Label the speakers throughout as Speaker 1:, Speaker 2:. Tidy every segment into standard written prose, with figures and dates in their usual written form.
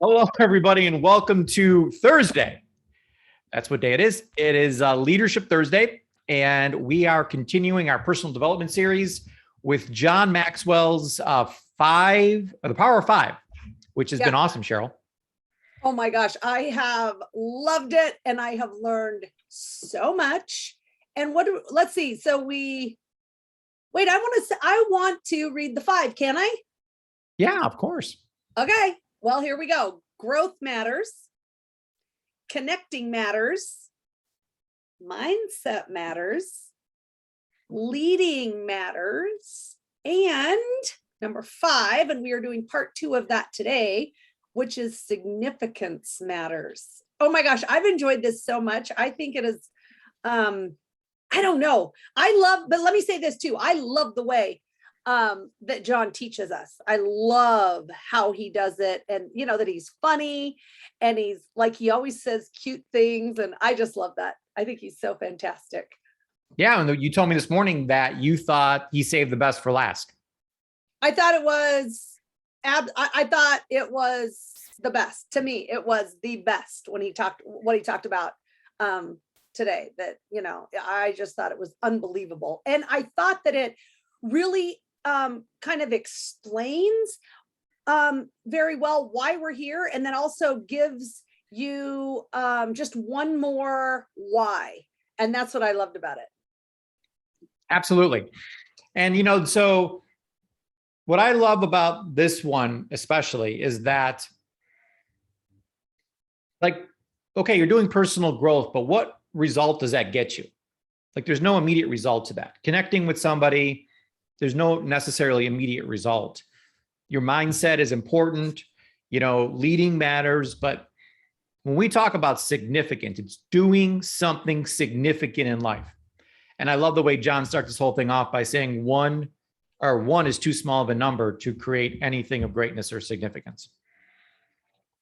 Speaker 1: Hello, everybody, and welcome to Thursday. That's what day it is. It is Leadership Thursday, and we are continuing our personal development series with John Maxwell's The Power of Five, which has been awesome, Cheryl.
Speaker 2: Oh my gosh, I have loved it, and I have learned so much. And let's see. So I want to read the five. Can I?
Speaker 1: Yeah, of course.
Speaker 2: Okay. Well, here we go. Growth matters. Connecting matters. Mindset matters. Leading matters. And number 5, and we are doing part 2 of that today, which is significance matters. Oh my gosh, I've enjoyed this so much. I think it is, I don't know. But let me say this too. I love the way that John teaches us. I love how he does it, and that he's funny, and he always says cute things, and I just love that. I think he's so fantastic.
Speaker 1: Yeah, and you told me this morning that you thought he saved the best for last.
Speaker 2: I thought it was the best. To me, it was the best when what he talked about today. That I just thought it was unbelievable, and I thought that it really kind of explains very well why we're here, and then also gives you just one more why, and that's what I loved about it.
Speaker 1: Absolutely. And so what I love about this one especially is that, okay, you're doing personal growth, but what result does that get you? There's no immediate result to that. Connecting with somebody, there's no necessarily immediate result. Your mindset is important, leading matters, but when we talk about significant, it's doing something significant in life. And I love the way John starts this whole thing off by saying one is too small of a number to create anything of greatness or significance.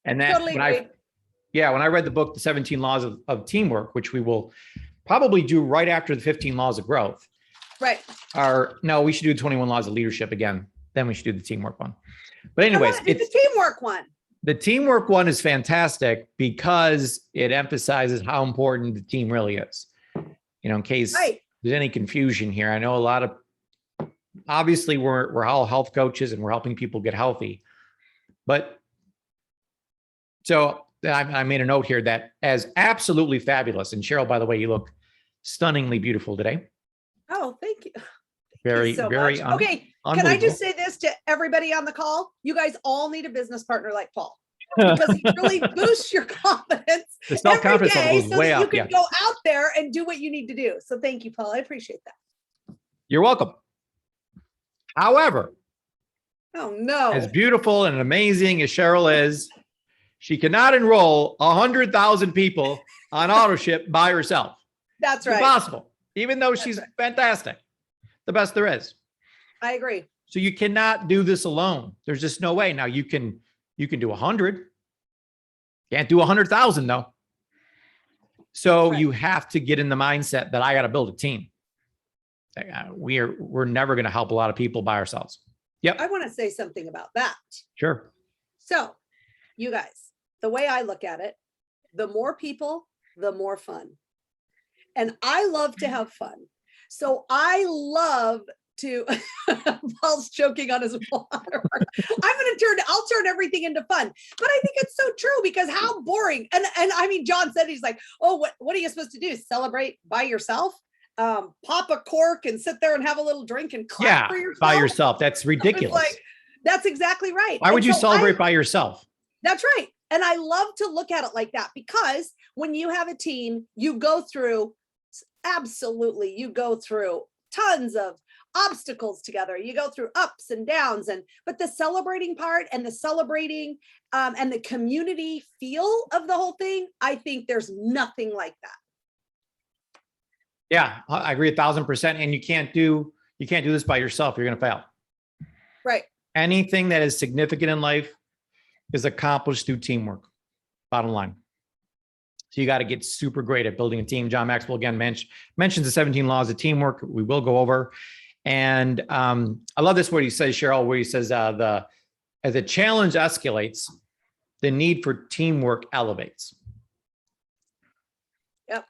Speaker 1: And that
Speaker 2: totally
Speaker 1: when I read the book, The 17 Laws of Teamwork, which we will probably do right after the 15 Laws of Growth.
Speaker 2: Right.
Speaker 1: No, we should do 21 Laws of Leadership again. Then we should do the teamwork one. But anyways,
Speaker 2: it's the teamwork one.
Speaker 1: The teamwork one is fantastic because it emphasizes how important the team really is. In case there's any confusion here, I know obviously we're all health coaches and we're helping people get healthy. But so I made a note here that as absolutely fabulous, and Cheryl, by the way, you look stunningly beautiful today.
Speaker 2: Oh, thank you.
Speaker 1: Very,
Speaker 2: so
Speaker 1: very.
Speaker 2: Okay. Can I just say this to everybody on the call? You guys all need a business partner like Paul, because he really boosts your confidence.
Speaker 1: The self-confidence level goes way up.
Speaker 2: You can go out there and do what you need to do. So thank you, Paul. I appreciate that.
Speaker 1: You're welcome. However,
Speaker 2: oh no,
Speaker 1: as beautiful and amazing as Cheryl is, she cannot enroll 100,000 people on AutoShip by herself.
Speaker 2: That's right.
Speaker 1: It's impossible. Even though she's fantastic, the best there is.
Speaker 2: I agree.
Speaker 1: So you cannot do this alone. There's just no way. Now you can do 100. Can't do 100,000 though. So you have to get in the mindset that I got to build a team. We're never going to help a lot of people by ourselves. Yep.
Speaker 2: I want to say something about that.
Speaker 1: Sure.
Speaker 2: So you guys, the way I look at it, the more people, the more fun. And I love to have fun. So I love to, Paul's choking on his water. I'll turn everything into fun. But I think it's so true, because how boring. And I mean, John said, he's like, oh, what are you supposed to do? Celebrate by yourself? Pop a cork and sit there and have a little drink and clap for yourself?
Speaker 1: By yourself. That's ridiculous.
Speaker 2: That's exactly right.
Speaker 1: Why would you celebrate by yourself?
Speaker 2: That's right. And I love to look at it like that, because when you have a team, you go through tons of obstacles together. You go through ups and downs, but the celebrating part and the celebrating and the community feel of the whole thing, I think there's nothing like that.
Speaker 1: Yeah, I agree 1,000%. And you can't do this by yourself. You're going to fail.
Speaker 2: Right.
Speaker 1: Anything that is significant in life is accomplished through teamwork. Bottom line. So you got to get super great at building a team. John Maxwell again mentions the 17 laws of teamwork. We will go over. And I love this, what he says, Cheryl, where he says, as the challenge escalates, the need for teamwork elevates.
Speaker 2: Yep.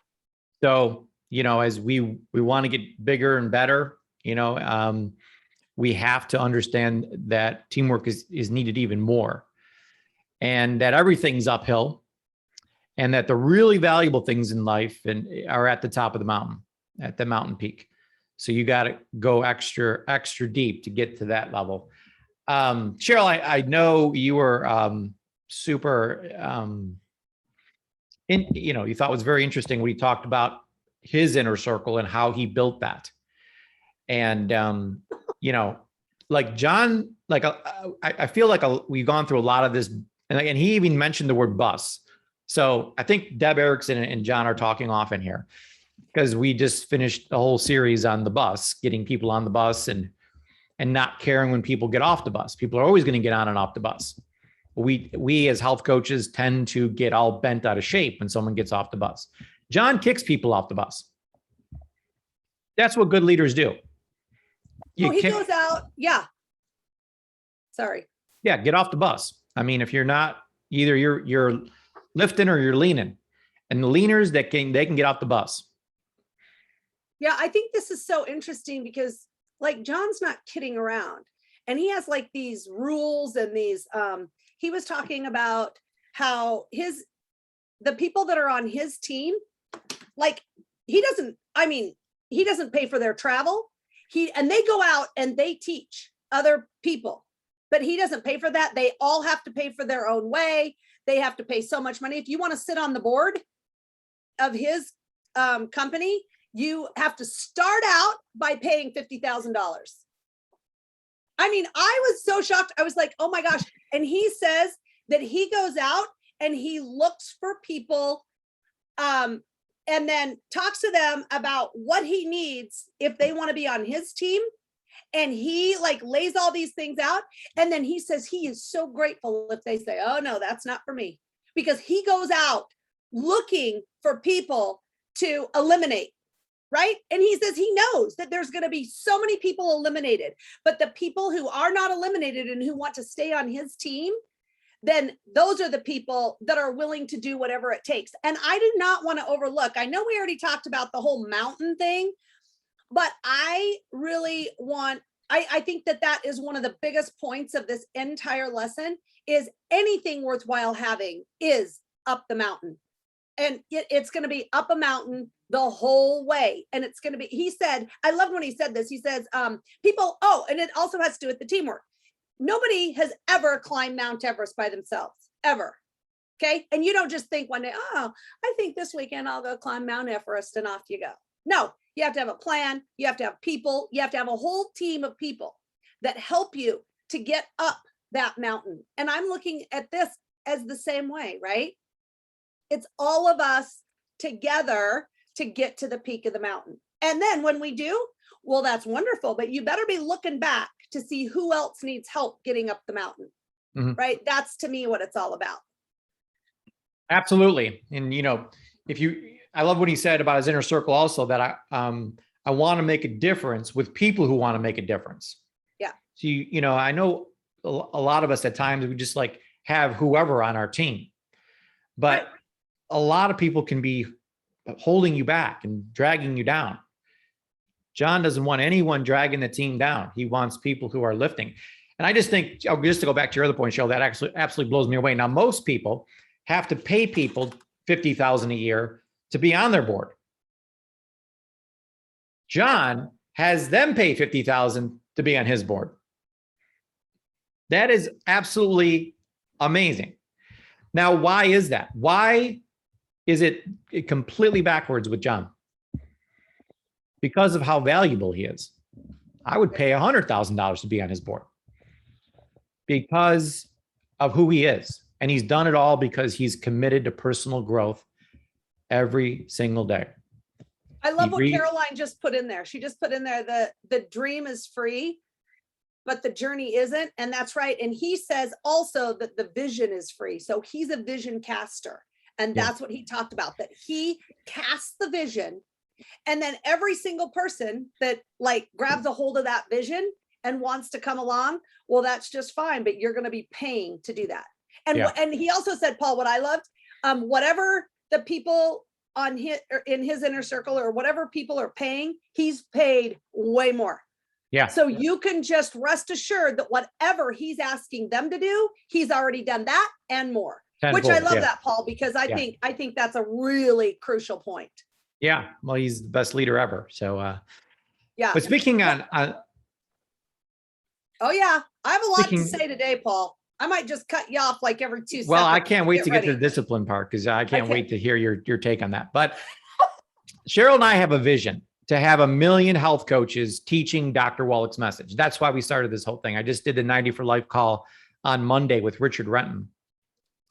Speaker 1: So, as we want to get bigger and better, we have to understand that teamwork is needed even more, and that everything's uphill, and that the really valuable things in life are at the top of the mountain, at the mountain peak. So you got to go extra deep to get to that level. Cheryl, I know you were super, you thought it was very interesting when he talked about his inner circle and how he built that. And, like John, like I feel like we've gone through a lot of this, and he even mentioned the word bus. So I think Deb Erickson and John are talking often here, because we just finished a whole series on the bus, getting people on the bus and not caring when people get off the bus. People are always going to get on and off the bus. We as health coaches tend to get all bent out of shape when someone gets off the bus. John kicks people off the bus. That's what good leaders do.
Speaker 2: He goes out. Yeah. Sorry.
Speaker 1: Yeah. Get off the bus. I mean, if you're not, either you're lifting or you're leaning, and the leaners they can get off the bus.
Speaker 2: Yeah. I think this is so interesting because like John's not kidding around, and he has like these rules and these, he was talking about how the people that are on his team, like he doesn't pay for their travel. And they go out and they teach other people, but he doesn't pay for that. They all have to pay for their own way. They have to pay so much money. If you want to sit on the board of his company, you have to start out by paying $50,000. I mean, I was so shocked. I was like, oh my gosh. And he says that he goes out and he looks for people and then talks to them about what he needs if they want to be on his team. And he like lays all these things out. And then he says he is so grateful if they say, oh no, that's not for me, because he goes out looking for people to eliminate. Right. And he says he knows that there's going to be so many people eliminated, but the people who are not eliminated and who want to stay on his team, then those are the people that are willing to do whatever it takes. And I do not want to overlook, I know we already talked about the whole mountain thing, but I really want, I think that is one of the biggest points of this entire lesson is anything worthwhile having is up the mountain. And it's going to be up a mountain the whole way. And it's going to be, he said, I loved when he said this. He says, people, and it also has to do with the teamwork. Nobody has ever climbed Mount Everest by themselves, ever. Okay. And you don't just think one day, I think this weekend I'll go climb Mount Everest and off you go. No, you have to have a plan. You have to have people. You have to have a whole team of people that help you to get up that mountain. And I'm looking at this as the same way, right? It's all of us together to get to the peak of the mountain. And then when we do, well, that's wonderful, but you better be looking back to see who else needs help getting up the mountain, right? That's to me what it's all about.
Speaker 1: Absolutely. And, I love what he said about his inner circle also, that I want to make a difference with people who want to make a difference.
Speaker 2: Yeah.
Speaker 1: So, I know a lot of us at times, we just like have whoever on our team, but a lot of people can be holding you back and dragging you down. John doesn't want anyone dragging the team down. He wants people who are lifting. And I just think, just to go back to your other point, Cheryl, that actually absolutely blows me away. Now, most people have to pay people $50,000 a year to be on their board. John has them pay $50,000 to be on his board. That is absolutely amazing. Now, why is that? Why is it completely backwards with John? Because of how valuable he is. I would pay $100,000 to be on his board because of who he is. And he's done it all because he's committed to personal growth every single day.
Speaker 2: I love what Caroline just put in there. She just put in there the dream is free, but the journey isn't. And that's right. And he says also that the vision is free. So he's a vision caster. And that's what he talked about, that he casts the vision. And then every single person that like grabs a hold of that vision and wants to come along, well, that's just fine, but you're going to be paying to do that. And
Speaker 1: Yeah.
Speaker 2: and he also said, Paul, what I loved, whatever the people on his or in his inner circle or whatever people are paying, he's paid way more.
Speaker 1: Yeah.
Speaker 2: So you can just rest assured that whatever he's asking them to do, he's already done that and more. Which I
Speaker 1: Tenfold,
Speaker 2: love
Speaker 1: yeah.
Speaker 2: that, Paul, because I
Speaker 1: Yeah.
Speaker 2: think that's a really crucial point.
Speaker 1: Yeah. Well, he's the best leader ever. So,
Speaker 2: Yeah.
Speaker 1: but speaking
Speaker 2: Oh yeah, I have a lot to
Speaker 1: speaking,
Speaker 2: say today, Paul. I might just cut you off like every 2 seconds.
Speaker 1: well, I can't wait to get to the
Speaker 2: ready.
Speaker 1: discipline part because I can't
Speaker 2: Okay.
Speaker 1: wait to hear your take on that. But Cheryl and I have a vision to have 1 million health coaches teaching Dr. Wallach's message. That's why we started this whole thing. I just did the 90 for Life call on Monday with Richard Renton.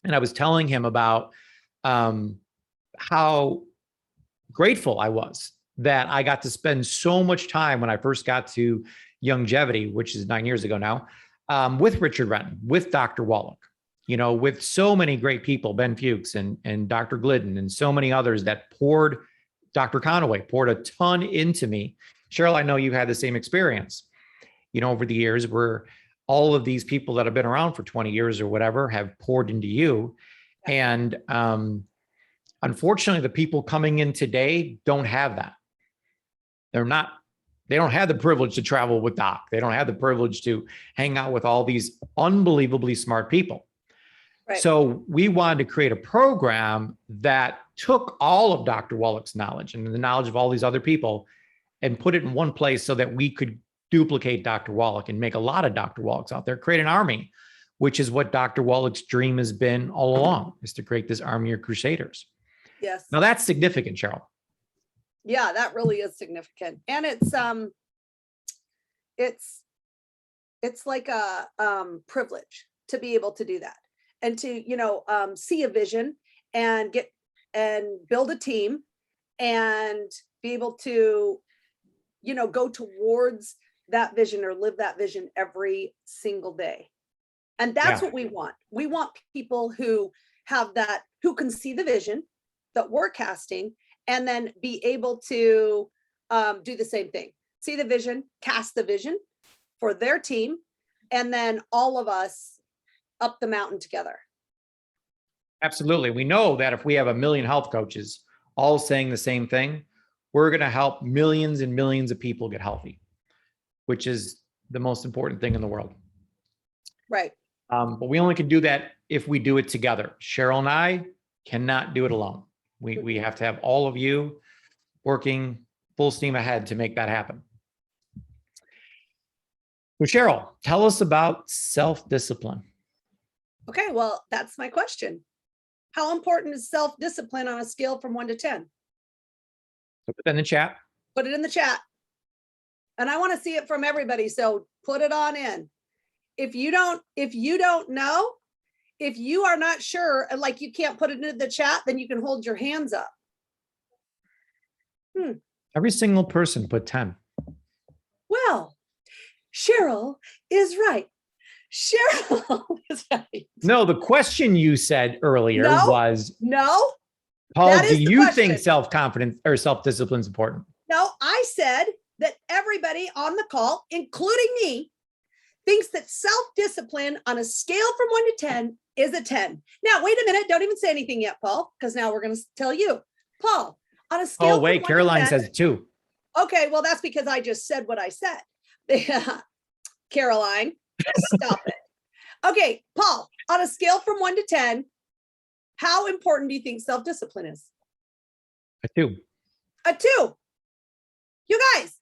Speaker 1: And I was telling him about how grateful I was that I got to spend so much time when I first got to Youngevity, which is 9 years ago now, with Richard Renton, with Dr. Wallach, with so many great people, Ben Fuchs and Dr. Glidden and so many others that poured, Dr. Conaway poured a ton into me. Cheryl, I know you had the same experience, over the years where all of these people that have been around for 20 years or whatever have poured into you. And unfortunately, the people coming in today don't have that. They don't have the privilege to travel with Doc. They don't have the privilege to hang out with all these unbelievably smart people.
Speaker 2: Right.
Speaker 1: So we wanted to create a program that took all of Dr. Wallach's knowledge and the knowledge of all these other people and put it in one place so that we could duplicate Dr. Wallach and make a lot of Dr. Wallachs out there, create an army, which is what Dr. Wallach's dream has been all along, is to create this army of crusaders.
Speaker 2: Yes.
Speaker 1: Now that's significant, Cheryl.
Speaker 2: Yeah, that really is significant. And it's like a privilege to be able to do that and to, see a vision and build a team and be able to, go towards that vision or live that vision every single day. And that's what we want. We want people who have that, who can see the vision that we're casting and then be able to do the same thing. See the vision, cast the vision for their team, and then all of us up the mountain together.
Speaker 1: Absolutely. We know that if we have 1 million health coaches all saying the same thing, we're going to help millions and millions of people get healthy, which is the most important thing in the world.
Speaker 2: Right.
Speaker 1: But we only can do that if we do it together. Cheryl and I cannot do it alone. We have to have all of you working full steam ahead to make that happen. So Cheryl, tell us about self-discipline.
Speaker 2: Okay, well, that's my question. How important is self-discipline on a scale from 1 to 10?
Speaker 1: So put that in the chat.
Speaker 2: Put it in the chat. And I want to see it from everybody. So put it on in. If you don't know, if you are not sure, and like you can't put it into the chat, then you can hold your hands up.
Speaker 1: Every single person put 10.
Speaker 2: Well, Cheryl is right. Cheryl is right.
Speaker 1: No, the question you said earlier was,
Speaker 2: No,
Speaker 1: Paul,
Speaker 2: that
Speaker 1: do
Speaker 2: is the
Speaker 1: you think
Speaker 2: question.
Speaker 1: self-confidence or self-discipline is important?
Speaker 2: no, I said that everybody on the call, including me, thinks that self-discipline on a scale from 1 to 10 is a 10. Now, wait a minute. Don't even say anything yet, Paul, because now we're going to tell you. Paul, on a scale
Speaker 1: Oh, wait,
Speaker 2: from 1 to
Speaker 1: Caroline
Speaker 2: 10
Speaker 1: says 2.
Speaker 2: Okay, well, that's because I just said what I said. Caroline, stop it. Okay, Paul, on a scale from 1 to 10, how important do you think self-discipline is?
Speaker 1: A 2.
Speaker 2: A 2. You guys,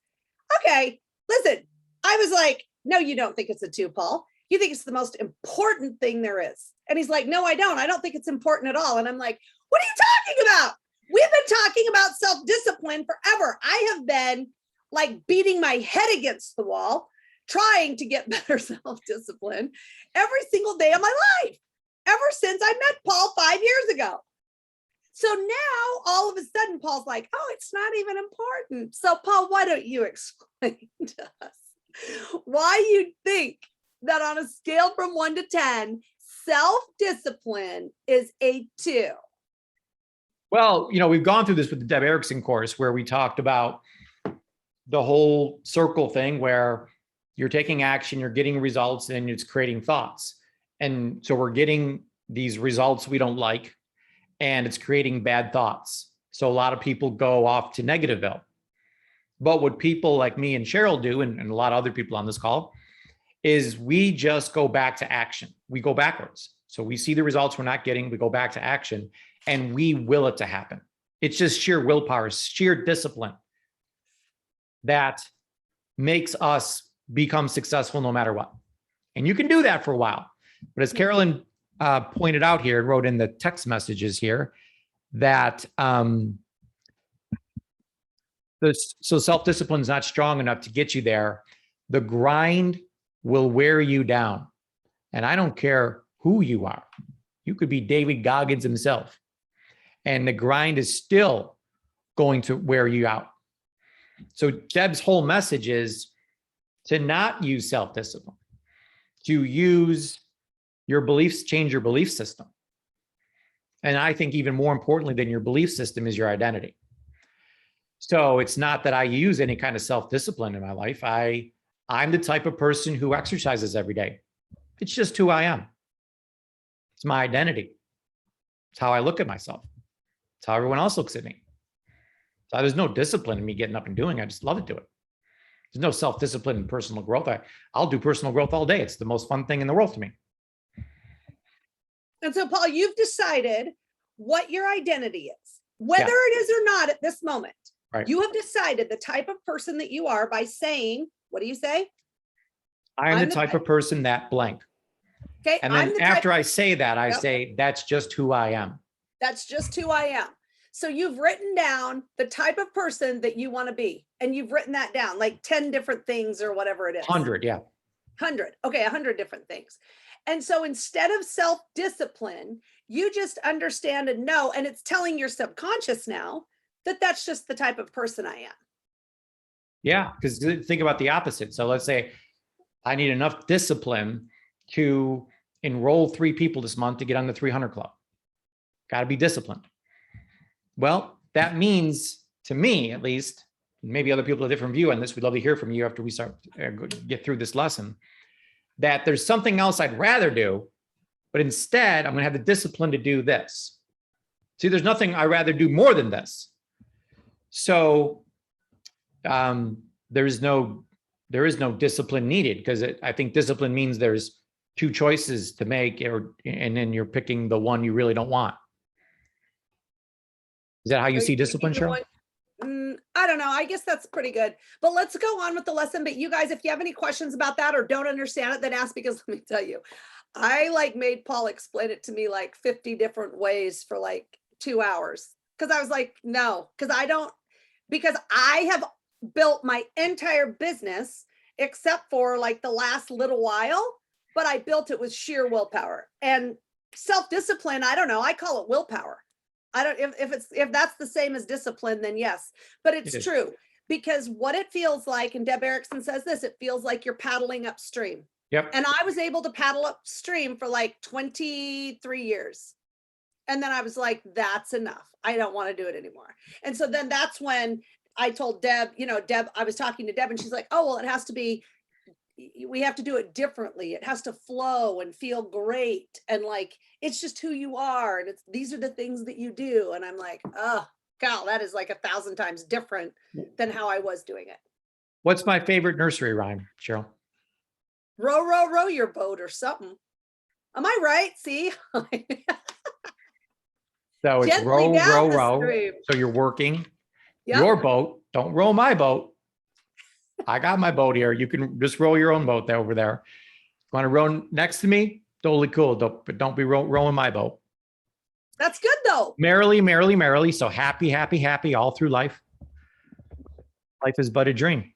Speaker 2: okay, listen, I was like, no, you don't think it's a 2, Paul. You think it's the most important thing there is. And he's like, no, I don't. I don't think it's important at all. And I'm like, what are you talking about? We've been talking about self-discipline forever. I have been like beating my head against the wall, trying to get better self-discipline every single day of my life, ever since I met Paul 5 years ago. So now all of a sudden, Paul's like, oh, it's not even important. So Paul, why don't you explain to us why you think that on a scale from 1 to 10, self-discipline is a 2?
Speaker 1: Well, we've gone through this with the Deb Erickson course where we talked about the whole circle thing where you're taking action, you're getting results, and it's creating thoughts. And so we're getting these results we don't like, and it's creating bad thoughts. So a lot of people go off to Negativeville. But what people like me and Cheryl do, and a lot of other people on this call, is we just go back to action. We go backwards. So we see the results we're not getting, we go back to action, and we will it to happen. It's just sheer willpower, sheer discipline that makes us become successful no matter what. And you can do that for a while. But as Carolyn pointed out here, wrote in the text messages here, that so self-discipline is not strong enough to get you there. The grind will wear you down. And I don't care who you are. You could be David Goggins himself. And the grind is still going to wear you out. So Deb's whole message is to not use self-discipline, to use your beliefs, change your belief system. And I think even more importantly than your belief system is your identity. So it's not that I use any kind of self-discipline in my life. I'm the type of person who exercises every day. It's just who I am. It's my identity. It's how I look at myself. It's how everyone else looks at me. So there's no discipline in me getting up and doing it. I just love to do it. There's no self-discipline in personal growth. I'll do personal growth all day. It's the most fun thing in the world to me.
Speaker 2: And so, Paul, you've decided what your identity is, whether it is or not at this moment.
Speaker 1: Right.
Speaker 2: You have decided the type of person that you are by saying, what do you say?
Speaker 1: I am the type of person that blank.
Speaker 2: Okay.
Speaker 1: And then after I say that, I say, that's just who I am.
Speaker 2: That's just who I am. So you've written down the type of person that you want to be. And you've written that down, like 10 different things or whatever it is.
Speaker 1: 100, yeah.
Speaker 2: 100. Okay, 100 different things. And so instead of self-discipline, you just understand and know, and it's telling your subconscious now that that's just the type of person I am.
Speaker 1: Yeah, because think about the opposite. So let's say I need enough discipline to enroll 3 people this month to get on the 300 club. Got to be disciplined. Well, that means, to me at least, maybe other people have a different view on this. We'd love to hear from you after we start get through this lesson, that there's something else I'd rather do, but instead I'm going to have the discipline to do this. See, there's nothing I'd rather do more than this. So there is no discipline needed, because I think discipline means there's 2 choices to make, and then you're picking the one you really don't want. Is that how you see discipline, Cheryl?
Speaker 2: I don't know. I guess that's pretty good. But let's go on with the lesson. But you guys, if you have any questions about that or don't understand it, then ask, because let me tell you, I made Paul explain it to me like 50 different ways for like 2 hours. Because I was like, no, because I have built my entire business except for like the last little while, but I built it with sheer willpower. And self-discipline, I don't know, I call it willpower. I don't, if that's the same as discipline, then yes, but it's true, because what it feels like, and Deb Erickson says this, it feels like you're paddling upstream.
Speaker 1: Yep.
Speaker 2: And I was able to paddle upstream for like 23 years. And then I was like, that's enough. I don't want to do it anymore. And so then that's when I told Deb, I was talking to Deb and she's like, oh, well, it has to be, we have to do it differently. It has to flow and feel great. And like, it's just who you are. And these are the things that you do. And I'm like, oh, God, that is like 1,000 times different than how I was doing it.
Speaker 1: What's my favorite nursery rhyme, Cheryl?
Speaker 2: Row, row, row your boat or something. Am I right? See?
Speaker 1: So it's row, row, row.
Speaker 2: Stream.
Speaker 1: So you're working your boat. Don't row my boat. I got my boat here. You can just row your own boat over there. Want to row next to me? Totally cool. But don't be rowing my boat.
Speaker 2: That's good though.
Speaker 1: Merrily, merrily, merrily. So happy, happy, happy all through life. Life is but a dream.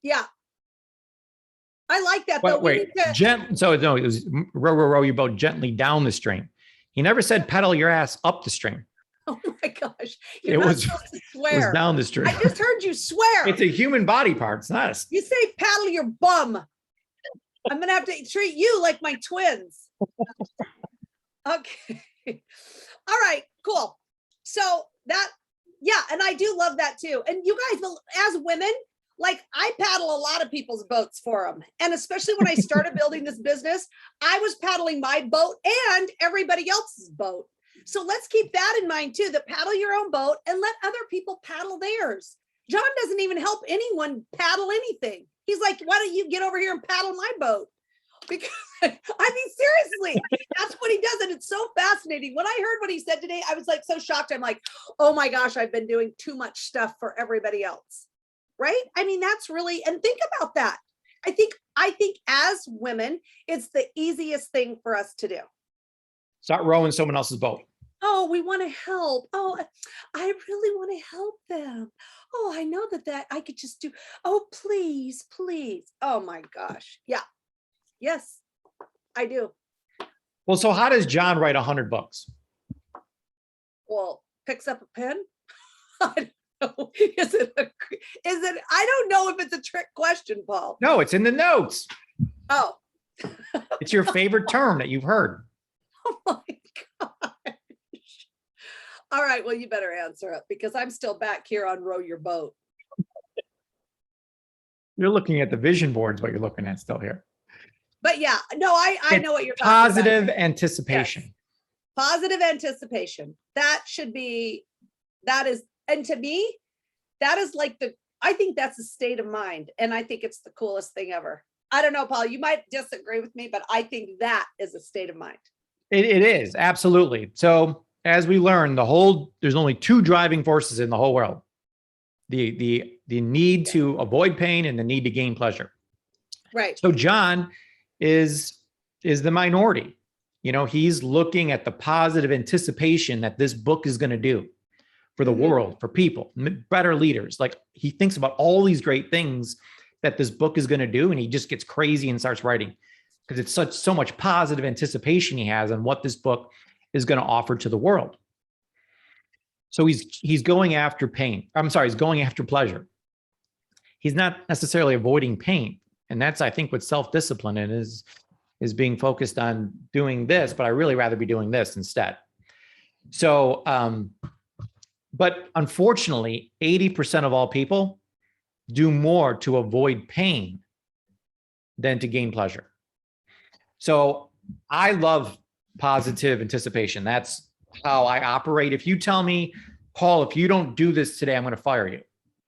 Speaker 2: Yeah. I like that
Speaker 1: though.
Speaker 2: It
Speaker 1: was row, row, row your boat gently down the stream. He never said pedal your ass up the stream.
Speaker 2: Oh my gosh.
Speaker 1: It was down the stream.
Speaker 2: I just heard you swear.
Speaker 1: It's a human body part. It's not a...
Speaker 2: You say paddle your bum. I'm going to have to treat you like my twins. Okay. All right, cool. So and I do love that too. And you guys, as women, like I paddle a lot of people's boats for them. And especially when I started building this business, I was paddling my boat and everybody else's boat. So let's keep that in mind too, that paddle your own boat and let other people paddle theirs. John doesn't even help anyone paddle anything. He's like, why don't you get over here and paddle my boat? Because I mean, seriously, that's what he does. And it's so fascinating. When I heard what he said today, I was like so shocked. I'm like, oh my gosh, I've been doing too much stuff for everybody else. Right? I mean, that's really, and think about that. I think as women, it's the easiest thing for us to do.
Speaker 1: Start rowing someone else's boat.
Speaker 2: Oh, we want to help. Oh, I really want to help them. Oh, I know that I could just do. Oh, please, please. Oh my gosh. Yeah. Yes, I do.
Speaker 1: Well, so how does John write 100 books?
Speaker 2: Well, picks up a pen. I don't know. Is it? I don't know if it's a trick question, Paul.
Speaker 1: No, it's in the notes.
Speaker 2: Oh.
Speaker 1: It's your favorite term that you've heard.
Speaker 2: Oh my gosh. All right, well, you better answer it because I'm still back here on row your boat.
Speaker 1: You're looking at the vision boards, what you're looking at still here.
Speaker 2: But yeah, no, I know what you're talking
Speaker 1: Positive
Speaker 2: about.
Speaker 1: anticipation.
Speaker 2: Yes. Positive anticipation. That is, and to me, that is like I think that's a state of mind. And I think it's the coolest thing ever. I don't know, Paul, you might disagree with me, but I think that is a state of mind.
Speaker 1: It is, absolutely. So as we learn, there's only two driving forces in the whole world. The need to avoid pain and the need to gain pleasure.
Speaker 2: Right.
Speaker 1: So John is the minority. He's looking at the positive anticipation that this book is going to do for the world, for people, better leaders. Like he thinks about all these great things that this book is going to do, and he just gets crazy and starts writing because it's so much positive anticipation he has on what this book is going to offer to the world. So he's going after pain. I'm sorry, he's going after pleasure. He's not necessarily avoiding pain. And that's, I think, what self-discipline is being focused on doing this, but I really rather be doing this instead. So, but unfortunately, 80% of all people do more to avoid pain than to gain pleasure. So I love positive anticipation. That's how I operate. If you tell me, Paul, if you don't do this today, I'm going to fire you.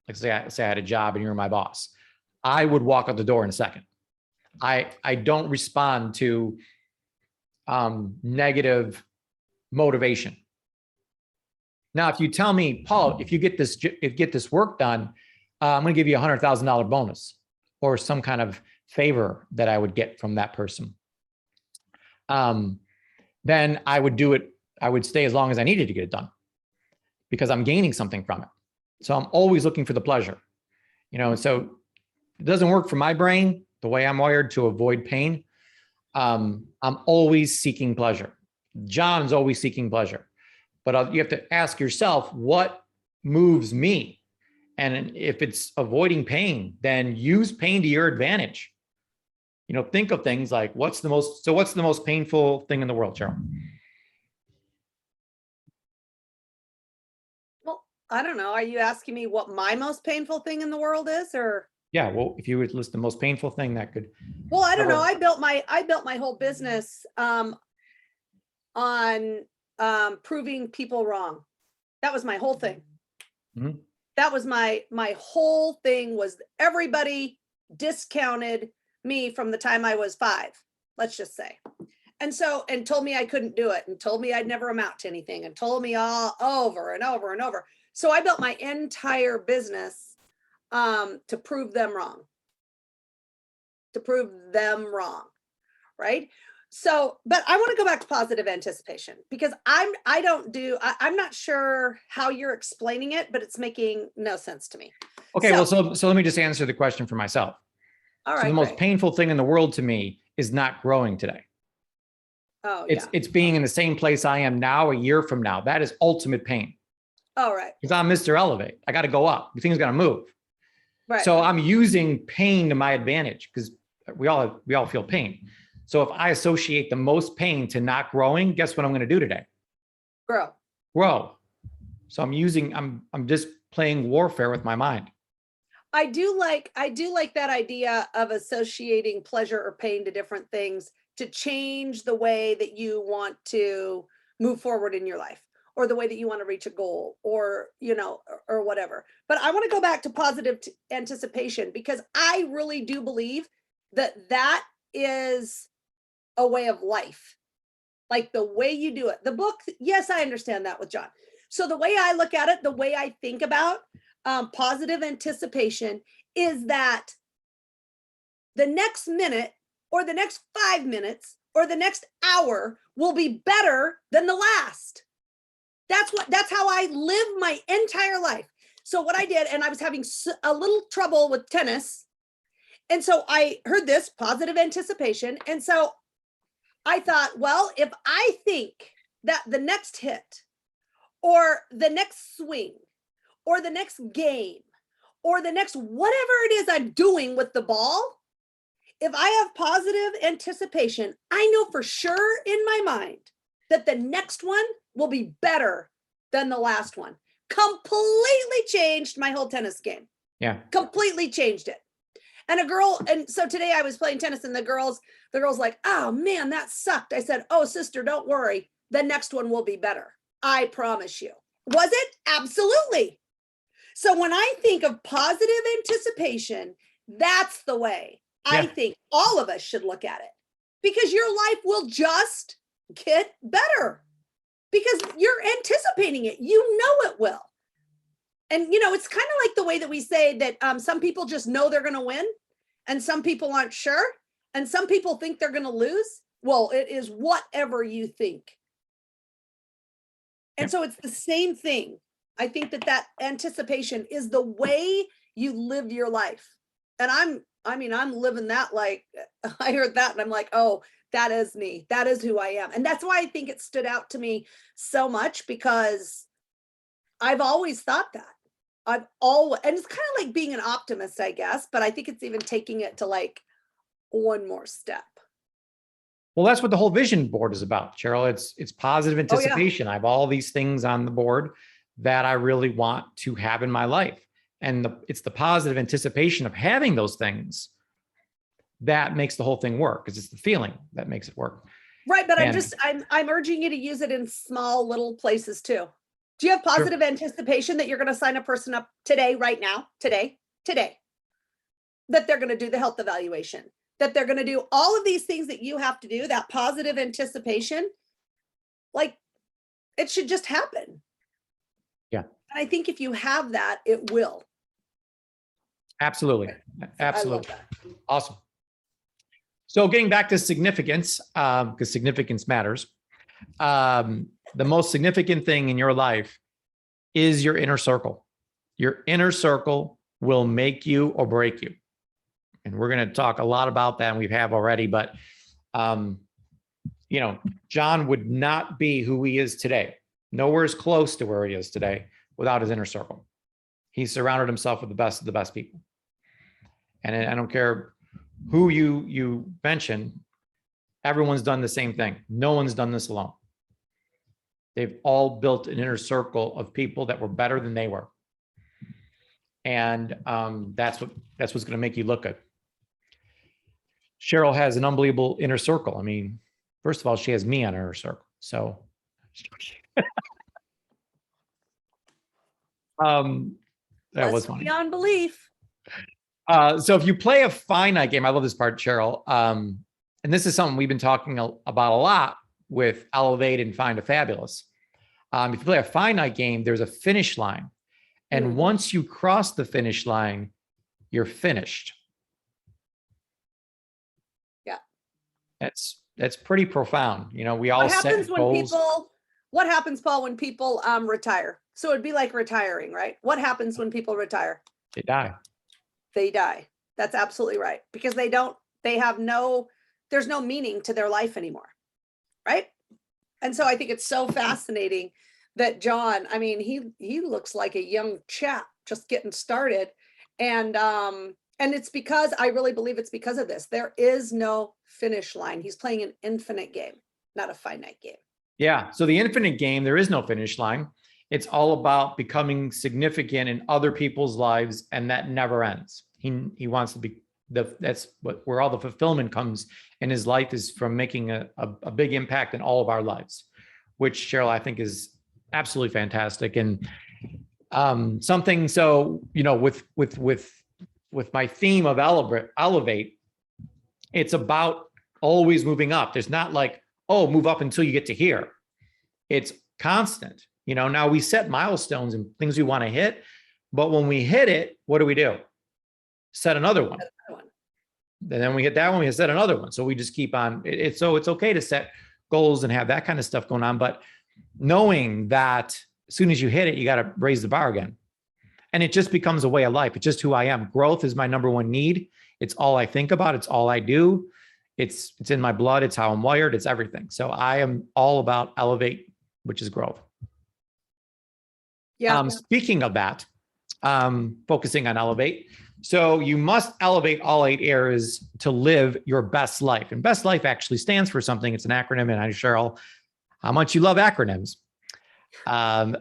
Speaker 1: Like say I had a job and you're my boss. I would walk out the door in a second. I don't respond to negative motivation. Now, if you tell me, Paul, if you get this work done, I'm going to give you $100,000 bonus or some kind of favor that I would get from that person. Then I would do it. I would stay as long as I needed to get it done because I'm gaining something from it. So I'm always looking for the pleasure, so it doesn't work for my brain the way I'm wired to avoid pain. I'm always seeking pleasure. John's always seeking pleasure, but you have to ask yourself, what moves me? And if it's avoiding pain, then use pain to your advantage. Think of things like what's the most painful thing in the world, Cheryl?
Speaker 2: Well, I don't know. Are you asking me what my most painful thing in the world is, or?
Speaker 1: Yeah, well, if you would list the most painful thing that could.
Speaker 2: Well, I don't know. I built my whole business on proving people wrong. That was my whole thing. Mm-hmm. That was my whole thing was everybody discounted me from the time I was 5, let's just say. And told me I couldn't do it and told me I'd never amount to anything and told me all over and over and over. So I built my entire business to prove them wrong. Right? So, but I want to go back to positive anticipation because I'm not sure how you're explaining it, but it's making no sense to me.
Speaker 1: Okay, so let me just answer the question for myself.
Speaker 2: All right.
Speaker 1: So the most painful thing in the world to me is not growing today.
Speaker 2: Oh,
Speaker 1: it's being in the same place I am now a year from now. That is ultimate pain.
Speaker 2: All right.
Speaker 1: Because I'm Mr. Elevate. I got to go up. Things got to move.
Speaker 2: Right.
Speaker 1: So I'm using pain to my advantage because we all feel pain. So if I associate the most pain to not growing, guess what I'm going to do today?
Speaker 2: Grow.
Speaker 1: So I'm just playing warfare with my mind.
Speaker 2: I do like that idea of associating pleasure or pain to different things to change the way that you want to move forward in your life or the way that you want to reach a goal or or whatever. But I want to go back to positive anticipation because I really do believe that that is a way of life. Like the way you do it. The book, yes, I understand that with John. So the way I look at it, the way I think about positive anticipation is that the next minute or the next 5 minutes or the next hour will be better than the last. That's how I live my entire life. So what I did, and I was having a little trouble with tennis. And so I heard this positive anticipation. And so I thought, well, if I think that the next hit or the next swing or the next game or the next whatever it is I'm doing with the ball, if I have positive anticipation, I know for sure in my mind that the next one will be better than the last one. Completely changed my whole tennis game.
Speaker 1: Yeah.
Speaker 2: Completely changed it. And so today I was playing tennis and the girls like, oh man, that sucked. I said, oh sister, don't worry. The next one will be better. I promise you. Was it? Absolutely. So when I think of positive anticipation, that's the way I think all of us should look at it, because your life will just get better because you're anticipating it. You know it will. And, it's kind of like the way that we say that some people just know they're going to win and some people aren't sure. And some people think they're going to lose. Well, it is whatever you think. And so it's the same thing. I think that anticipation is the way you live your life. And I'm living that like, I heard that and I'm like, oh, that is me. That is who I am. And that's why I think it stood out to me so much, because I've always thought that. And it's kind of like being an optimist, I guess, but I think it's even taking it to like one more step.
Speaker 1: Well, that's what the whole vision board is about, Cheryl. It's positive anticipation. I have all these things on the board that I really want to have in my life. And it's the positive anticipation of having those things that makes the whole thing work, because it's the feeling that makes it work.
Speaker 2: Right. But I'm urging you to use it in small little places too. Do you have positive anticipation that you're going to sign a person up today, right now, today, that they're going to do the health evaluation, that they're going to do all of these things that you have to do, that positive anticipation, like it should just happen.
Speaker 1: Yeah.
Speaker 2: And I think if you have that, it will.
Speaker 1: Absolutely. Absolutely. Awesome. So getting back to significance, because significance matters. The most significant thing in your life is your inner circle. Your inner circle will make you or break you. And we're going to talk a lot about that, and we have already, but John would not be who he is today. Nowhere as close to where he is today without his inner circle. He surrounded himself with the best of the best people. And I don't care who you mention, everyone's done the same thing. No one's done this alone. They've all built an inner circle of people that were better than they were. And that's what's going to make you look good. Cheryl has an unbelievable inner circle. I mean, first of all, she has me on her circle. So that was funny.
Speaker 2: Beyond belief.
Speaker 1: So if you play a finite game, I love this part, Cheryl. And this is something we've been talking about a lot with Elevate and Find a Fabulous. If you play a finite game, there's a finish line. And once you cross the finish line, you're finished.
Speaker 2: Yeah.
Speaker 1: That's pretty profound. We all set goals.
Speaker 2: What happens, Paul, when people retire? So it'd be like retiring, right? What happens when people retire?
Speaker 1: They die.
Speaker 2: They die. That's absolutely right. Because there's no meaning to their life anymore. Right. And so I think it's so fascinating that John, I mean, he looks like a young chap just getting started. And it's because I really believe it's because of this. There is no finish line. He's playing an infinite game, not a finite game.
Speaker 1: Yeah. So the infinite game, there is no finish line. It's all about becoming significant in other people's lives, and that never ends. He wants to be that's where all the fulfillment comes in his life, is from making a big impact in all of our lives, which, Cheryl, I think is absolutely fantastic. And something, so, with my theme of elevate, it's about always moving up. There's not like, oh, move up until you get to here. It's constant. Now we set milestones and things we want to hit, but when we hit it, what do? Set another one. And then we hit that one, we set another one. So we just keep on. So it's okay to set goals and have that kind of stuff going on, but knowing that as soon as you hit it, you got to raise the bar again. And it just becomes a way of life. It's just who I am. Growth is my number one need. It's all I think about. It's all I do. It's in my blood. It's how I'm wired. It's everything. So I am all about elevate, which is growth.
Speaker 2: Yeah.
Speaker 1: Speaking of that, focusing on elevate. So you must elevate all 8 areas to live your best life. And best life actually stands for something. It's an acronym. And I, Cheryl, how much you love acronyms.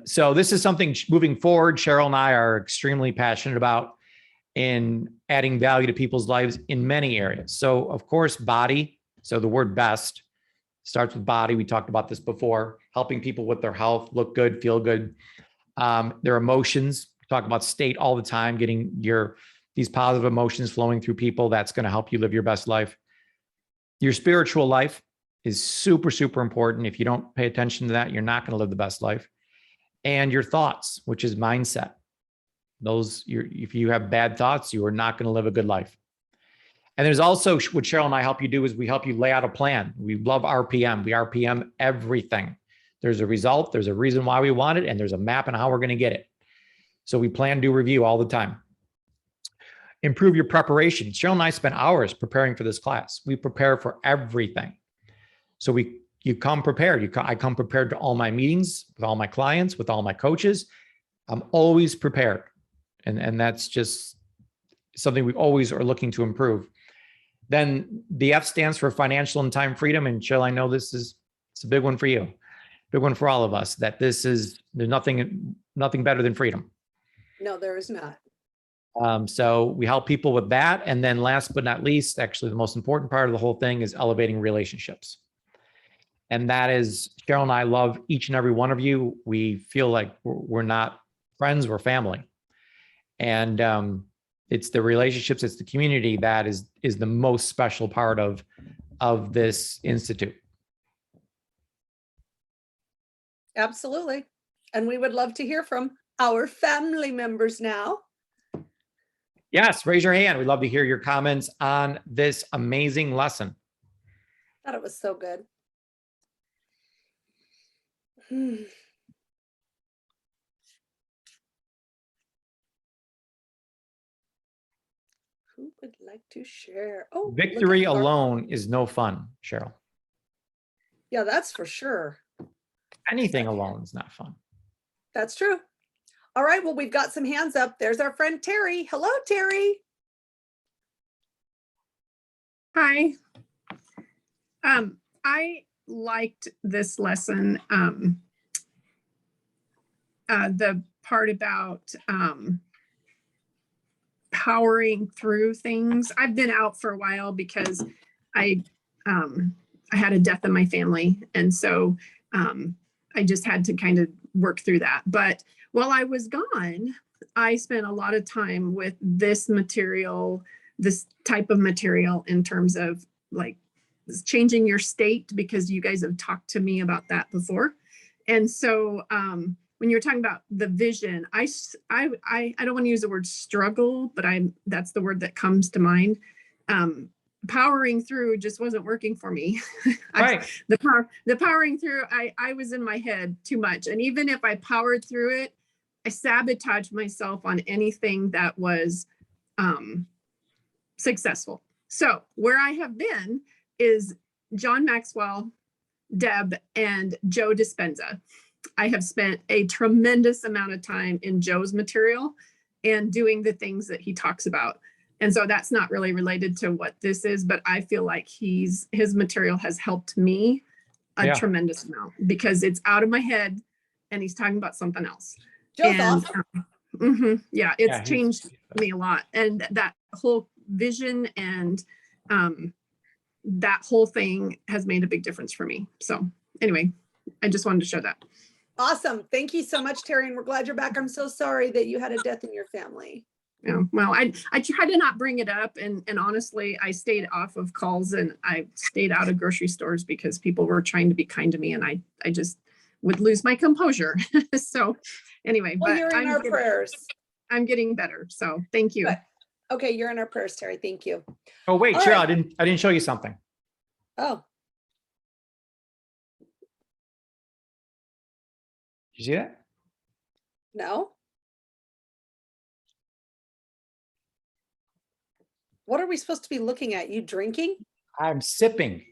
Speaker 1: So this is something moving forward, Cheryl and I are extremely passionate about in adding value to people's lives in many areas. So of course, body. So the word best starts with body. We talked about this before, helping people with their health, look good, feel good. Their emotions, we talk about state all the time, getting these positive emotions flowing through people. That's going to help you live your best life. Your spiritual life is super, super important. If you don't pay attention to that, you're not going to live the best life. And your thoughts, which is mindset. If you have bad thoughts, you are not going to live a good life. And there's also what Cheryl and I help you do is we help you lay out a plan. We love RPM. We RPM everything. There's a result, there's a reason why we want it, and there's a map on how we're going to get it. So we plan, do, review all the time. Improve your preparation. Cheryl and I spent hours preparing for this class. We prepare for everything. So you come prepared. I come prepared to all my meetings with all my clients, with all my coaches. I'm always prepared. And that's just something we always are looking to improve. Then the F stands for financial and time freedom. And Cheryl, I know it's a big one for you, big one for all of us, that there's nothing better than freedom.
Speaker 2: No, there is not.
Speaker 1: So we help people with that. And then last but not least, actually the most important part of the whole thing is elevating relationships. And that is, Cheryl and I love each and every one of you. We feel like we're not friends, we're family. And it's the relationships, it's the community that is the most special part of this institute.
Speaker 2: Absolutely. And we would love to hear from our family members now.
Speaker 1: Yes, raise your hand. We'd love to hear your comments on this amazing lesson.
Speaker 2: Thought it was so good. Who would like to share? Oh,
Speaker 1: Victory alone is no fun, Cheryl.
Speaker 2: Yeah, that's for sure.
Speaker 1: Anything alone is not fun.
Speaker 2: That's true. All right, well, we've got some hands up. There's our friend Terry. Hello, Terry.
Speaker 3: Hi. I liked this lesson. The part about powering through things. I've been out for a while because I had a death in my family. And so I just had to kind of work through that. But while I was gone, I spent a lot of time with this material, this type of material in terms of like changing your state, because you guys have talked to me about that before. And so when you're talking about the vision, I don't want to use the word struggle, but that's the word that comes to mind. Powering through just wasn't working for me.
Speaker 1: Right.
Speaker 3: The powering through, I was in my head too much. And even if I powered through it, I sabotaged myself on anything that was successful. So where I have been is John Maxwell, Deb, and Joe Dispenza. I have spent a tremendous amount of time in Joe's material and doing the things that he talks about. And so that's not really related to what this is, but I feel like his material has helped me a tremendous amount because it's out of my head and he's talking about something else.
Speaker 2: Joe's
Speaker 3: And,
Speaker 2: awesome.
Speaker 3: yeah,
Speaker 1: Yeah,
Speaker 3: it's
Speaker 1: he's-
Speaker 3: changed me a lot. And that whole vision and that whole thing has made a big difference for me. So anyway, I just wanted to share that.
Speaker 2: Awesome. Thank you so much, Terry. And we're glad you're back. I'm so sorry that you had a death in your family.
Speaker 3: Yeah, well, I try to not bring it up, and honestly, I stayed off of calls and I stayed out of grocery stores because people were trying to be kind to me, and I just would lose my composure. So anyway,
Speaker 2: Well,
Speaker 3: but
Speaker 2: you're in our prayers.
Speaker 3: I'm getting better. So thank you.
Speaker 2: Good. Okay, you're in our prayers, Terry. Thank you.
Speaker 1: Oh, wait,
Speaker 2: All
Speaker 1: Cheryl,
Speaker 2: right.
Speaker 1: I didn't show you something.
Speaker 2: Oh,
Speaker 1: Did you see that?
Speaker 2: no. What are we supposed to be looking at? You drinking?
Speaker 1: I'm sipping.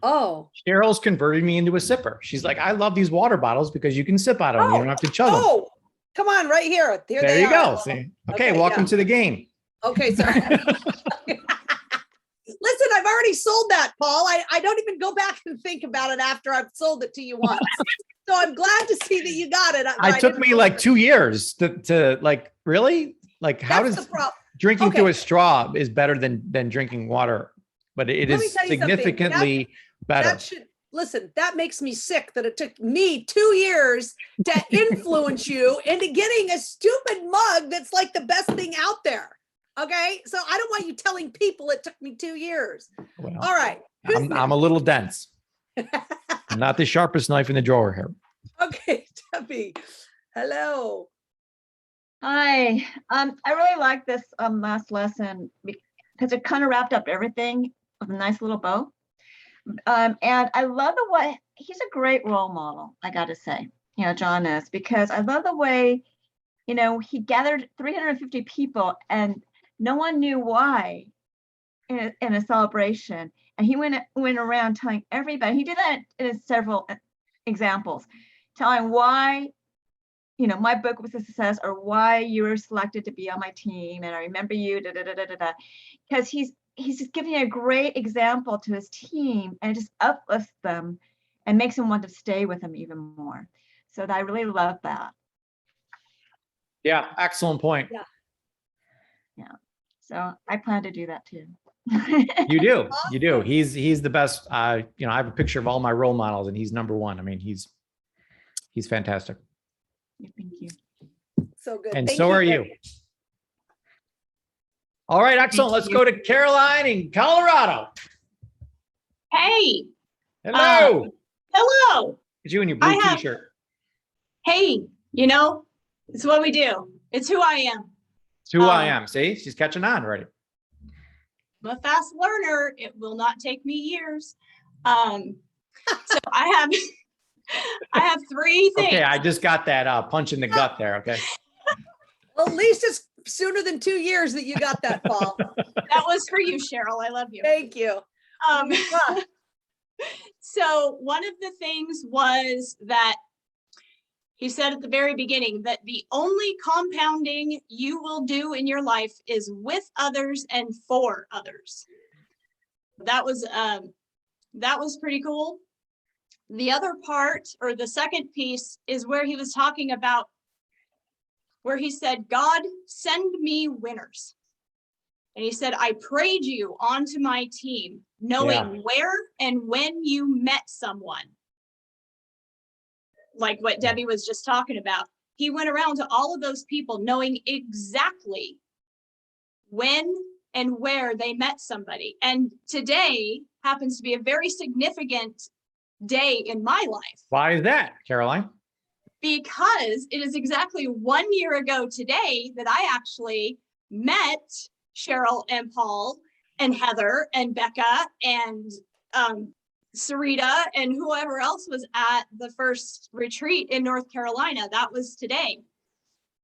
Speaker 2: Oh,
Speaker 1: Cheryl's converted me into a sipper. She's like, I love these water bottles because you can sip out of them. You don't have to chug them.
Speaker 2: oh, come on, right here. There
Speaker 1: There
Speaker 2: they
Speaker 1: you
Speaker 2: are.
Speaker 1: go. See?
Speaker 2: Okay,
Speaker 1: Okay, welcome
Speaker 2: yeah.
Speaker 1: to the game.
Speaker 2: Okay, sorry. Listen, I've already sold that, Paul. I don't even go back and think about it after I've sold it to you once. So I'm glad to see that you got it. but
Speaker 1: It took
Speaker 2: didn't
Speaker 1: me
Speaker 2: know
Speaker 1: like
Speaker 2: that.
Speaker 1: 2 years to like, really? Like, how
Speaker 2: That's
Speaker 1: does
Speaker 2: the problem.
Speaker 1: drinking through
Speaker 2: Okay.
Speaker 1: a straw is better than drinking water? But it
Speaker 2: Let me
Speaker 1: is
Speaker 2: tell you something.
Speaker 1: significantly better.
Speaker 2: That should listen, that makes me sick that it took me 2 years to influence you into getting a stupid mug that's like the best thing out there. Okay. So I don't want you telling people it took me 2 years.
Speaker 1: Well,
Speaker 2: All right. Who's
Speaker 1: I'm a little dense. I'm not the sharpest knife in the drawer here.
Speaker 2: Okay, Debbie. Hello.
Speaker 4: Hi, I really like this last lesson because it kind of wrapped up everything with a nice little bow. And I love the way he's a great role model, I got to say, John is, because I love the way, he gathered 350 people and no one knew why in a celebration. And he went around telling everybody, he did that in several examples, telling why my book was a success or why you were selected to be on my team. And I remember you, because he's just giving a great example to his team and it just uplifts them and makes them want to stay with him even more. So I really love that.
Speaker 1: Yeah, excellent point.
Speaker 2: Yeah.
Speaker 4: So I plan to do that too.
Speaker 1: You do. You do.
Speaker 2: Awesome.
Speaker 1: He's the best. I have a picture of all my role models and he's number one. I mean, he's fantastic.
Speaker 4: Thank you.
Speaker 2: So good.
Speaker 1: And
Speaker 2: Thank
Speaker 1: so are
Speaker 2: Debbie.
Speaker 1: you. All right, excellent. Let's go to Caroline in Colorado.
Speaker 5: Hey,
Speaker 1: Hello.
Speaker 5: hello.
Speaker 1: It's you in your blue
Speaker 5: I have-
Speaker 1: t-shirt.
Speaker 5: Hey, it's what we do. It's who I am.
Speaker 1: It's who I am. See, she's catching on already.
Speaker 5: I'm a fast learner. It will not take me years. So I have three things.
Speaker 1: Okay, I just got that punch in the gut there. Okay.
Speaker 2: Well, at least it's sooner than 2 years that you got that, Paul.
Speaker 5: That was for you, Cheryl. I love you.
Speaker 2: Thank you.
Speaker 5: Um, so one of the things was that he said at the very beginning that the only compounding you will do in your life is with others and for others. That was pretty cool. The other part, or the second piece, is where he was talking about where he said, God, send me winners. And he said, I prayed you onto my team, knowing where and when you met someone. Like what Debbie was just talking about. He went around to all of those people knowing exactly when and where they met somebody. And today happens to be a very significant day in my life.
Speaker 1: Why is that, Caroline?
Speaker 5: Because it is exactly 1 year ago today that I actually met Cheryl and Paul and Heather and Becca and Sarita and whoever else was at the first retreat in North Carolina. That was today.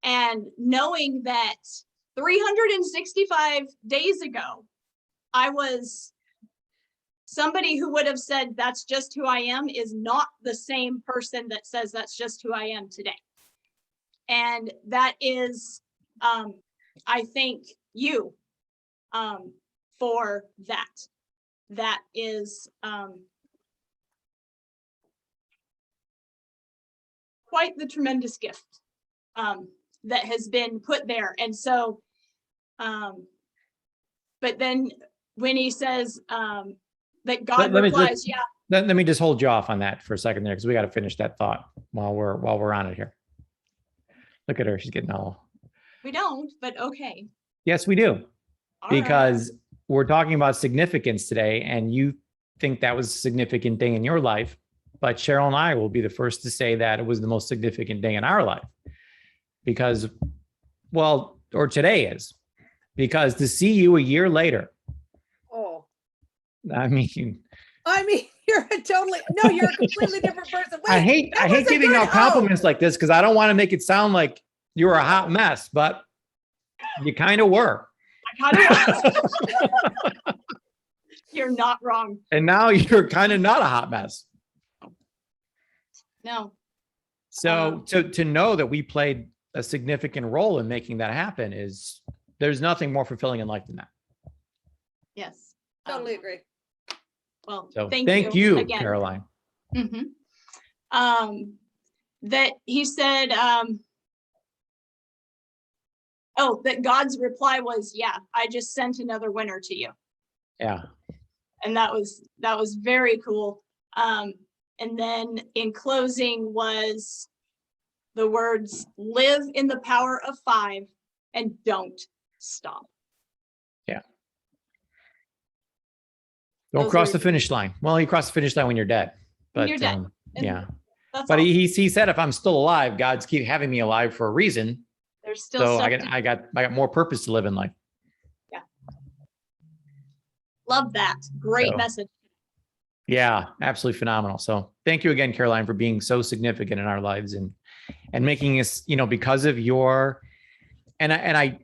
Speaker 5: And knowing that 365 days ago, I was somebody who would have said, that's just who I am, is not the same person that says that's just who I am today. And that is, I thank you for that. That is, quite the tremendous gift that has been put there. And so, but then when he says that God
Speaker 1: Let me-
Speaker 5: replies, yeah,
Speaker 1: Let me just hold you off on that for a second there, because we got to finish that thought while we're on it here. Look at her. She's getting all,
Speaker 5: we don't, but okay.
Speaker 1: yes, we do.
Speaker 5: All right.
Speaker 1: Because we're talking about significance today, and you think that was a significant day in your life, but Cheryl and I will be the first to say that it was the most significant day in our life. Because, well, or today is, because to see you a year later,
Speaker 2: Oh,
Speaker 1: I mean,
Speaker 2: you're you're a completely different person.
Speaker 1: I
Speaker 2: Wait,
Speaker 1: hate
Speaker 2: that was a
Speaker 1: giving
Speaker 2: good
Speaker 1: out compliments like this, because I don't want to make it sound like you were a hot mess, but you kind of were.
Speaker 5: You're not wrong.
Speaker 1: And now you're kind of not a hot mess.
Speaker 5: No.
Speaker 1: So to know that we played a significant role in making that happen there's nothing more fulfilling in life than that.
Speaker 5: Yes.
Speaker 2: totally agree.
Speaker 5: Well,
Speaker 1: So
Speaker 5: thank
Speaker 1: you,
Speaker 5: again.
Speaker 1: Caroline.
Speaker 5: Mhm. That he said, that God's reply was, yeah, I just sent another winner to you.
Speaker 1: Yeah.
Speaker 5: And that was very cool. And then in closing was the words, live in the power of 5 and don't stop.
Speaker 1: Don't
Speaker 5: Those
Speaker 1: cross
Speaker 5: are-
Speaker 1: the finish line. Well, you cross the finish line when you're dead. But
Speaker 5: you're dead. And
Speaker 1: yeah.
Speaker 5: That's
Speaker 1: But
Speaker 5: all.
Speaker 1: he said, if I'm still alive, God's keep having me alive for a reason.
Speaker 5: There's still
Speaker 1: So
Speaker 5: stuff
Speaker 1: I got more purpose to live in life.
Speaker 5: love that. Great
Speaker 1: So-
Speaker 5: message.
Speaker 1: Yeah, absolutely phenomenal. So thank you again, Caroline, for being so significant in our lives and making us, because of your, and I,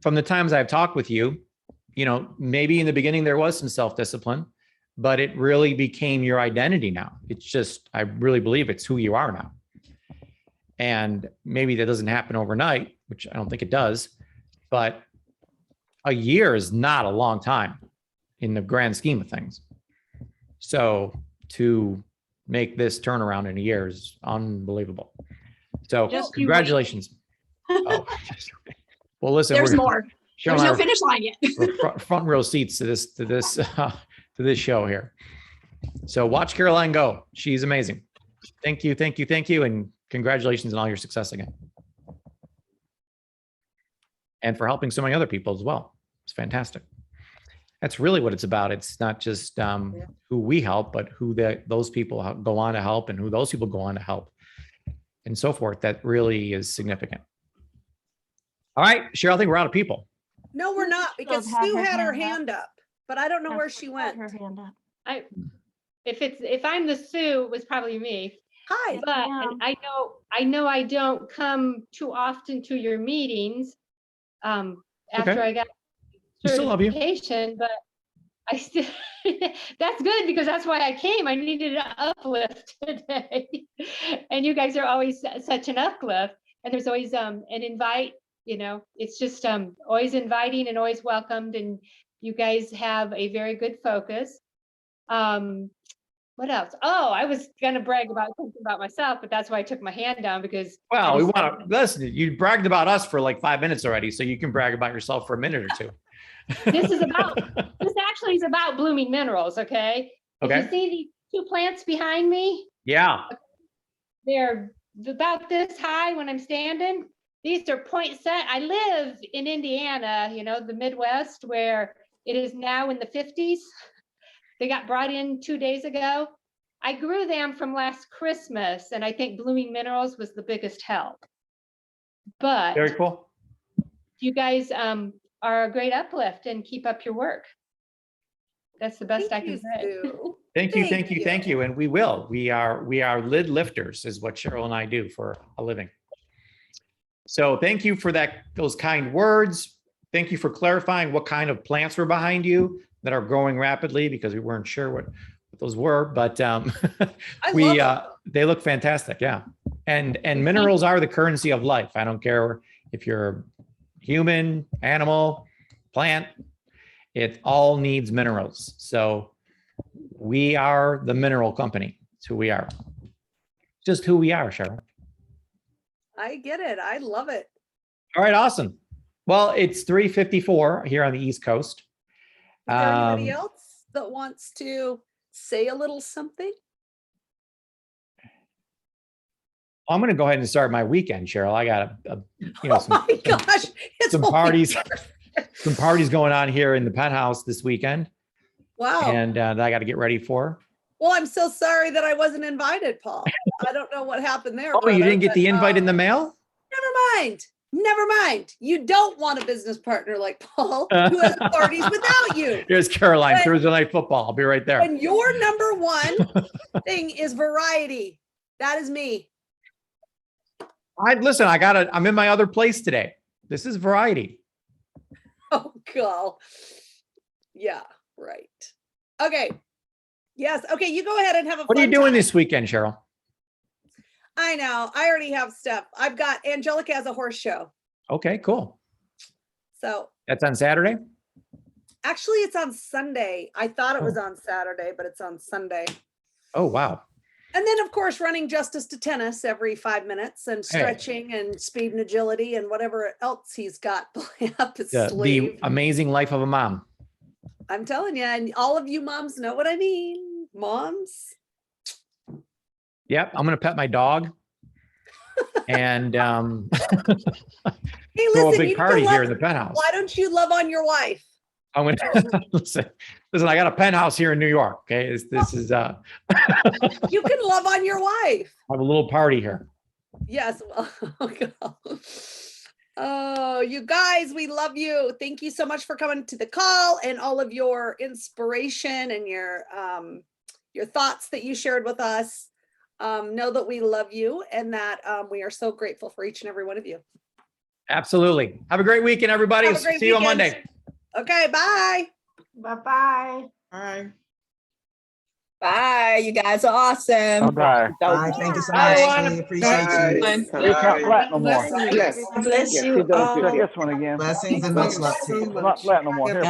Speaker 1: from the times I've talked with you, maybe in the beginning there was some self-discipline, but it really became your identity now. It's just, I really believe it's who you are now. And maybe that doesn't happen overnight, which I don't think it does, but a year is not a long time in the grand scheme of things. So to make this turnaround in a year is unbelievable. So
Speaker 5: Just you
Speaker 1: congratulations. Oh, well, listen,
Speaker 5: There's
Speaker 1: we're
Speaker 5: more.
Speaker 1: Cheryl
Speaker 5: There's
Speaker 1: and I
Speaker 5: no
Speaker 1: are-
Speaker 5: finish line yet.
Speaker 1: we're front row seats to this show here. So watch Caroline go. She's amazing. Thank you, and congratulations on all your success again. And for helping so many other people as well. It's fantastic. That's really what it's about. It's not just who we help, but who those people go on to help and who those people go on to help and so forth. That really is significant. All right, Cheryl, I think we're out of people.
Speaker 2: No, we're not, because
Speaker 4: Still have
Speaker 2: Sue
Speaker 4: her
Speaker 2: had her
Speaker 4: hand up.
Speaker 2: hand up, but I don't know where she went.
Speaker 4: Her hand up.
Speaker 6: If I'm the Sue, it was probably me.
Speaker 2: Hi.
Speaker 6: But
Speaker 4: Yeah.
Speaker 6: and I know I don't come too often to your meetings. After I got
Speaker 1: We still love you.
Speaker 6: certification, but I still that's good because that's why I came. I needed an uplift today. And you guys are always such an uplift. And there's always an invite, it's just always inviting and always welcomed. And you guys have a very good focus. What else? Oh, I was gonna brag about something about myself, but that's why I took my hand down because
Speaker 1: Well, we want to listen. You bragged about us for like 5 minutes already, so you can brag about yourself for a minute or two.
Speaker 6: this actually is about Blooming Minerals. Okay. If
Speaker 1: Okay.
Speaker 6: you see these 2 plants behind me,
Speaker 1: Yeah.
Speaker 6: they're about this high when I'm standing. These are poinsettia. I live in Indiana, the Midwest, where it is now in the 50s. They got brought in 2 days ago. I grew them from last Christmas, and I think Blooming Minerals was the biggest help. But
Speaker 1: Very cool.
Speaker 6: you guys are a great uplift and keep up your work. That's the best I
Speaker 2: Thank
Speaker 6: can
Speaker 2: you,
Speaker 6: say.
Speaker 2: Sue.
Speaker 1: Thank you. And we will. We are lid lifters is what Cheryl and I do for a living. So thank you for those kind words. Thank you for clarifying what kind of plants were behind you that are growing rapidly, because we weren't sure what those were, but
Speaker 2: I love
Speaker 1: they look fantastic. Yeah. And minerals are the currency of life. I don't care if you're human, animal, plant, it all needs minerals. So we are the mineral company. It's who we are. Just who we are, Cheryl.
Speaker 2: I get it. I love it.
Speaker 1: All right, awesome. Well, it's 3:54 here on the East Coast.
Speaker 2: Is there anybody
Speaker 1: Um,
Speaker 2: else that wants to say a little something?
Speaker 1: I'm going to go ahead and start my weekend, Cheryl. I got
Speaker 2: Oh my gosh. It's
Speaker 1: some
Speaker 2: only
Speaker 1: parties.
Speaker 2: Thursday.
Speaker 1: some parties going on here in the penthouse this weekend,
Speaker 2: Wow.
Speaker 1: and that I got to get ready for.
Speaker 2: Well, I'm so sorry that I wasn't invited, Paul. I don't know what happened there.
Speaker 1: Oh, you
Speaker 2: brother,
Speaker 1: didn't get
Speaker 2: but,
Speaker 1: the invite in the mail?
Speaker 2: Never mind. Never mind. You don't want a business partner like Paul who has parties without you.
Speaker 1: Here's Caroline,
Speaker 2: When-
Speaker 1: Thursday Night Football. I'll be right there.
Speaker 2: And your number one thing is variety. That is me.
Speaker 1: Listen, I'm in my other place today. This is variety.
Speaker 2: Oh, God. Yeah, right. Okay. Yes. Okay. You go ahead and have a
Speaker 1: What are you
Speaker 2: fun
Speaker 1: doing
Speaker 2: time.
Speaker 1: this weekend, Cheryl?
Speaker 2: I know. I already have stuff. I've got Angelica has a horse show.
Speaker 1: Okay, cool.
Speaker 2: So
Speaker 1: That's on Saturday?
Speaker 2: actually, it's on Sunday. I thought it was on Saturday, but it's on Sunday.
Speaker 1: Oh, wow.
Speaker 2: And then, of course, running Justice to Tennis every 5 minutes and stretching and speed and agility and whatever else he's got up his
Speaker 1: The
Speaker 2: sleeve.
Speaker 1: amazing life of a mom.
Speaker 2: I'm telling you, and all of you moms know what I mean. Moms.
Speaker 1: Yep, I'm going to pet my dog. And
Speaker 2: Hey,
Speaker 1: throw a
Speaker 2: listen,
Speaker 1: big
Speaker 2: you
Speaker 1: party
Speaker 2: know
Speaker 1: here in
Speaker 2: what?
Speaker 1: the penthouse.
Speaker 2: Why don't you love on your wife?
Speaker 1: I'm going to listen, I got a penthouse here in New York. Okay. This is I
Speaker 2: You can love on your wife.
Speaker 1: have a little party here.
Speaker 2: Yes. Well, oh, God. Oh, you guys, we love you. Thank you so much for coming to the call and all of your inspiration and your thoughts that you shared with us. Know that we love you and that we are so grateful for each and every one of you.
Speaker 1: Absolutely. Have a great weekend, everybody.
Speaker 2: Have a great
Speaker 1: See you on
Speaker 2: weekend.
Speaker 1: Monday.
Speaker 2: Okay, bye.
Speaker 4: Bye-bye.
Speaker 7: Bye.
Speaker 8: Bye. You guys are awesome.
Speaker 9: Bye.
Speaker 7: Bye. Thank you so
Speaker 9: Bye.
Speaker 7: much. We appreciate you.
Speaker 9: You can't flat no more.
Speaker 7: Blessings.
Speaker 9: Yes.
Speaker 8: Bless
Speaker 9: Yes,
Speaker 8: you
Speaker 9: he does
Speaker 8: all.
Speaker 9: this one again.
Speaker 7: Blessings and much love to you.
Speaker 9: Not flat no more. Here.